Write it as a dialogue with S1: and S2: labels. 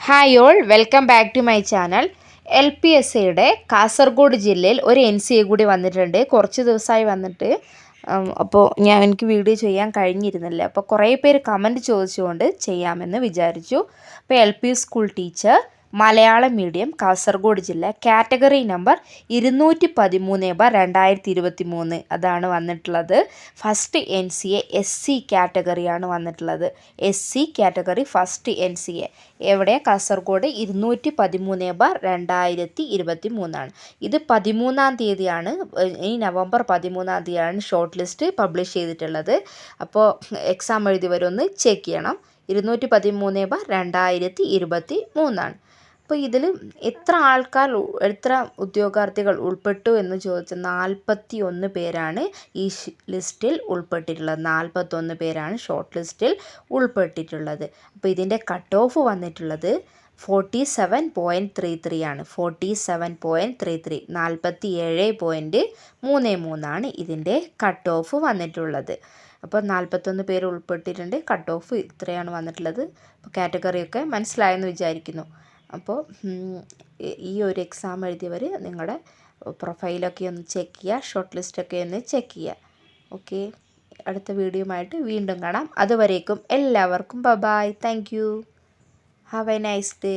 S1: Hi all, welcome back to my channel. LPSAയുടെ കാസർഗോഡ് ജില്ലയിൽ ഒരു NCA കൂടി വന്നിട്ടുണ്ട്. കുറച്ച് ദിവസമായി വന്നിട്ട് അപ്പോൾ എനിക്ക് വീഡിയോ ചെയ്യാൻ കഴിഞ്ഞിരുന്നില്ല. അപ്പോൾ കുറേ പേര് കമൻറ്റ് ചോദിച്ചുകൊണ്ട് ചെയ്യാമെന്ന് വിചാരിച്ചു. അപ്പോൾ LP school teacher, Malayalam medium, Kasaragod ജില്ല, കാറ്റഗറി നമ്പർ 213/2023 അതാണ് വന്നിട്ടുള്ളത്. ഫസ്റ്റ് NCA SC കാറ്റഗറിയാണ് വന്നിട്ടുള്ളത്. SC കാറ്റഗറി ഫസ്റ്റ് NCA എവിടെ? കാസർഗോഡ് 213/2023 ഇത് 13-ാം തീയതിയാണ്. ഈ നവംബർ 13-ാം തീയതിയാണ് ഷോർട്ട് ലിസ്റ്റ് പബ്ലിഷ് ചെയ്തിട്ടുള്ളത്. അപ്പോൾ എക്സാം എഴുതിയവരൊന്ന് ചെക്ക് ചെയ്യണം. 213/2023. അപ്പോൾ ഇതിൽ എത്ര ഉദ്യോഗാർത്ഥികൾ ഉൾപ്പെട്ടു എന്ന് ചോദിച്ചാൽ 41 പേരാണ് ഈ ലിസ്റ്റിൽ ഉൾപ്പെട്ടിട്ടുള്ളത്. 41 പേരാണ് ഷോർട്ട് ലിസ്റ്റിൽ ഉൾപ്പെട്ടിട്ടുള്ളത്. അപ്പോൾ ഇതിൻ്റെ കട്ട് ഓഫ് വന്നിട്ടുള്ളത് 47.33 ആണ്. 47.33 47.33 ഇതിൻ്റെ കട്ട് ഓഫ് വന്നിട്ടുള്ളത്. അപ്പോൾ 41 പേര് ഉൾപ്പെട്ടിട്ടുണ്ട്. കട്ട് ഓഫ് ഇത്രയാണ് വന്നിട്ടുള്ളത്. അപ്പോൾ കാറ്റഗറിയൊക്കെ മനസ്സിലായെന്ന് വിചാരിക്കുന്നു. അപ്പോൾ ഈ ഒരു എക്സാം എഴുതിയവർ നിങ്ങളുടെ പ്രൊഫൈലൊക്കെ ഒന്ന് ചെക്ക് ചെയ്യുക, ഷോർട്ട് ലിസ്റ്റൊക്കെ ഒന്ന് ചെക്ക് ചെയ്യുക. ഓക്കെ, അടുത്ത വീഡിയോയുമായിട്ട് വീണ്ടും കാണാം. അതുവരേക്കും എല്ലാവർക്കും bye. Thank you. Have a nice day.